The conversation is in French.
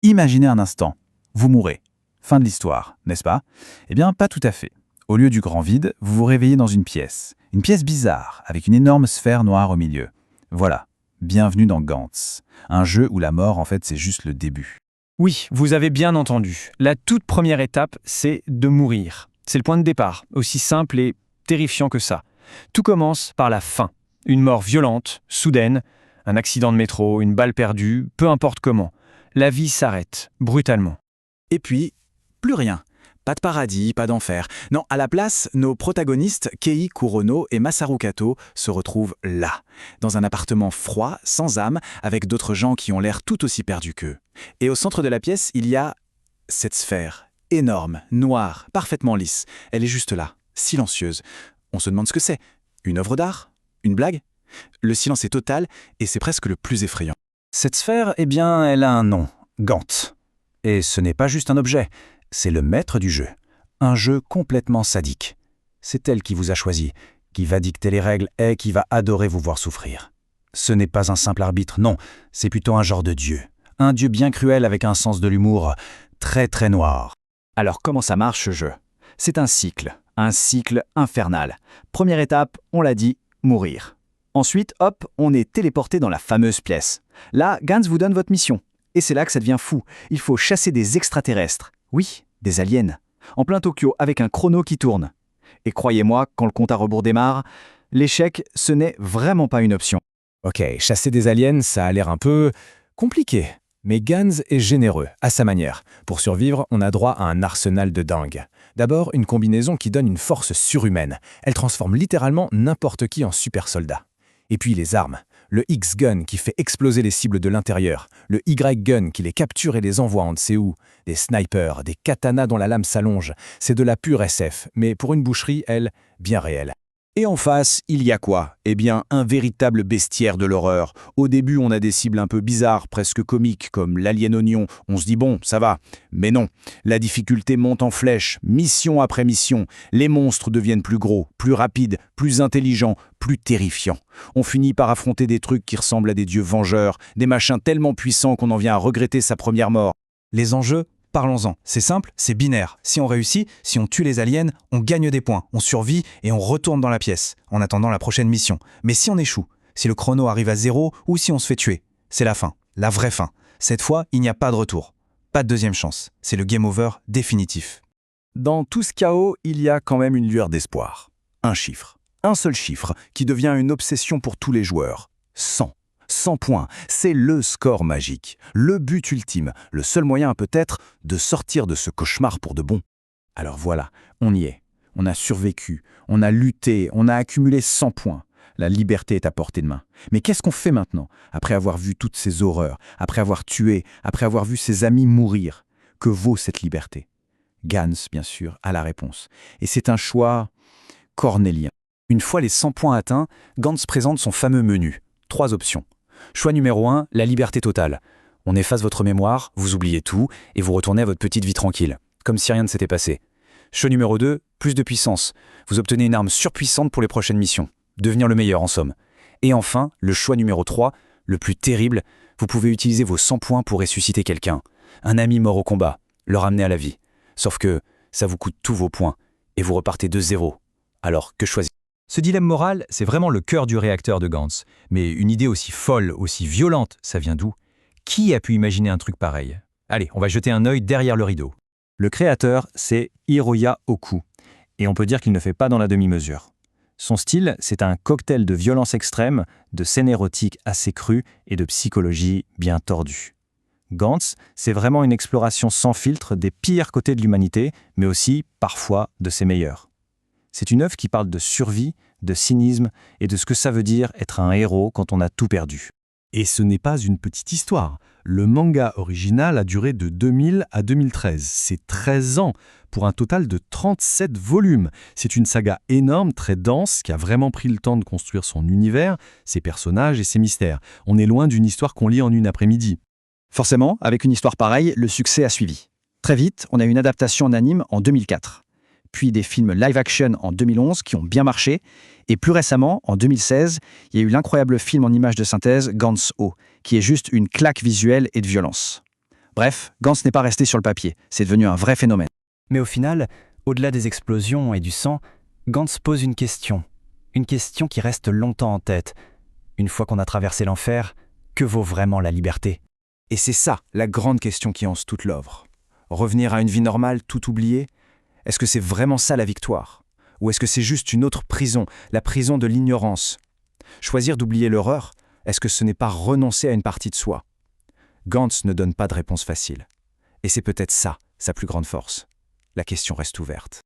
Imaginez un instant, vous mourrez. Fin de l'histoire, n'est-ce pas? Eh bien, pas tout à fait. Au lieu du grand vide, vous vous réveillez dans une pièce bizarre, avec une énorme sphère noire au milieu. Voilà, bienvenue dans Gantz, un jeu où la mort, en fait, c'est juste le début. Oui, vous avez bien entendu. La toute première étape, c'est de mourir. C'est le point de départ, aussi simple et terrifiant que ça. Tout commence par la fin. Une mort violente, soudaine, un accident de métro, une balle perdue, peu importe comment. La vie s'arrête, brutalement. Et puis, plus rien. Pas de paradis, pas d'enfer. Non, à la place, nos protagonistes, Kei Kurono et Masaru Kato, se retrouvent là, dans un appartement froid, sans âme, avec d'autres gens qui ont l'air tout aussi perdus qu'eux. Et au centre de la pièce, il y a cette sphère, énorme, noire, parfaitement lisse. Elle est juste là, silencieuse. On se demande ce que c'est. Une œuvre d'art? Une blague? Le silence est total et c'est presque le plus effrayant. Cette sphère, eh bien, elle a un nom, Gantz. Et ce n'est pas juste un objet, c'est le maître du jeu. Un jeu complètement sadique. C'est elle qui vous a choisi, qui va dicter les règles et qui va adorer vous voir souffrir. Ce n'est pas un simple arbitre, non, c'est plutôt un genre de dieu. Un dieu bien cruel avec un sens de l'humour très très noir. Alors comment ça marche ce jeu? C'est un cycle infernal. Première étape, on l'a dit, mourir. Ensuite, hop, on est téléporté dans la fameuse pièce. Là, Gantz vous donne votre mission. Et c'est là que ça devient fou. Il faut chasser des extraterrestres. Oui, des aliens. En plein Tokyo, avec un chrono qui tourne. Et croyez-moi, quand le compte à rebours démarre, l'échec, ce n'est vraiment pas une option. Ok, chasser des aliens, ça a l'air un peu compliqué. Mais Gantz est généreux, à sa manière. Pour survivre, on a droit à un arsenal de dingue. D'abord, une combinaison qui donne une force surhumaine. Elle transforme littéralement n'importe qui en super soldat. Et puis les armes. Le X-Gun qui fait exploser les cibles de l'intérieur. Le Y-Gun qui les capture et les envoie on ne sait où. Des snipers, des katanas dont la lame s'allonge. C'est de la pure SF, mais pour une boucherie, elle, bien réelle. Et en face, il y a quoi? Eh bien, un véritable bestiaire de l'horreur. Au début, on a des cibles un peu bizarres, presque comiques, comme l'alien oignon. On se dit bon, ça va. Mais non, la difficulté monte en flèche, mission après mission. Les monstres deviennent plus gros, plus rapides, plus intelligents, plus terrifiants. On finit par affronter des trucs qui ressemblent à des dieux vengeurs, des machins tellement puissants qu'on en vient à regretter sa première mort. Les enjeux, parlons-en. C'est simple, c'est binaire. Si on réussit, si on tue les aliens, on gagne des points, on survit et on retourne dans la pièce, en attendant la prochaine mission. Mais si on échoue, si le chrono arrive à 0 ou si on se fait tuer, c'est la fin, la vraie fin. Cette fois, il n'y a pas de retour. Pas de deuxième chance. C'est le game over définitif. Dans tout ce chaos, il y a quand même une lueur d'espoir. Un chiffre. Un seul chiffre qui devient une obsession pour tous les joueurs. 100. 100 points, c'est le score magique, le but ultime, le seul moyen peut-être de sortir de ce cauchemar pour de bon. Alors voilà, on y est. On a survécu, on a lutté, on a accumulé 100 points. La liberté est à portée de main. Mais qu'est-ce qu'on fait maintenant, après avoir vu toutes ces horreurs, après avoir tué, après avoir vu ses amis mourir? Que vaut cette liberté? Gantz, bien sûr, a la réponse. Et c'est un choix cornélien. Une fois les 100 points atteints, Gantz présente son fameux menu. 3 options. Choix numéro 1, la liberté totale. On efface votre mémoire, vous oubliez tout, et vous retournez à votre petite vie tranquille, comme si rien ne s'était passé. Choix numéro 2, plus de puissance. Vous obtenez une arme surpuissante pour les prochaines missions. Devenir le meilleur en somme. Et enfin, le choix numéro 3, le plus terrible, vous pouvez utiliser vos 100 points pour ressusciter quelqu'un. Un ami mort au combat, le ramener à la vie. Sauf que ça vous coûte tous vos points, et vous repartez de zéro. Alors, que choisir? Ce dilemme moral, c'est vraiment le cœur du réacteur de Gantz. Mais une idée aussi folle, aussi violente, ça vient d'où? Qui a pu imaginer un truc pareil? Allez, on va jeter un œil derrière le rideau. Le créateur, c'est Hiroya Oku. Et on peut dire qu'il ne fait pas dans la demi-mesure. Son style, c'est un cocktail de violence extrême, de scènes érotiques assez crues et de psychologie bien tordue. Gantz, c'est vraiment une exploration sans filtre des pires côtés de l'humanité, mais aussi, parfois, de ses meilleurs. C'est une œuvre qui parle de survie, de cynisme et de ce que ça veut dire être un héros quand on a tout perdu. Et ce n'est pas une petite histoire. Le manga original a duré de 2000 à 2013. C'est 13 ans pour un total de 37 volumes. C'est une saga énorme, très dense, qui a vraiment pris le temps de construire son univers, ses personnages et ses mystères. On est loin d'une histoire qu'on lit en une après-midi. Forcément, avec une histoire pareille, le succès a suivi. Très vite, on a eu une adaptation en anime en 2004. Puis des films live-action en 2011 qui ont bien marché. Et plus récemment, en 2016, il y a eu l'incroyable film en images de synthèse Gantz O, qui est juste une claque visuelle et de violence. Bref, Gantz n'est pas resté sur le papier, c'est devenu un vrai phénomène. Mais au final, au-delà des explosions et du sang, Gantz pose une question qui reste longtemps en tête. Une fois qu'on a traversé l'enfer, que vaut vraiment la liberté ? Et c'est ça, la grande question qui hanse toute l'œuvre. Revenir à une vie normale, tout oublier? Est-ce que c'est vraiment ça la victoire? Ou est-ce que c'est juste une autre prison, la prison de l'ignorance? Choisir d'oublier l'horreur, est-ce que ce n'est pas renoncer à une partie de soi? Gantz ne donne pas de réponse facile. Et c'est peut-être ça, sa plus grande force. La question reste ouverte.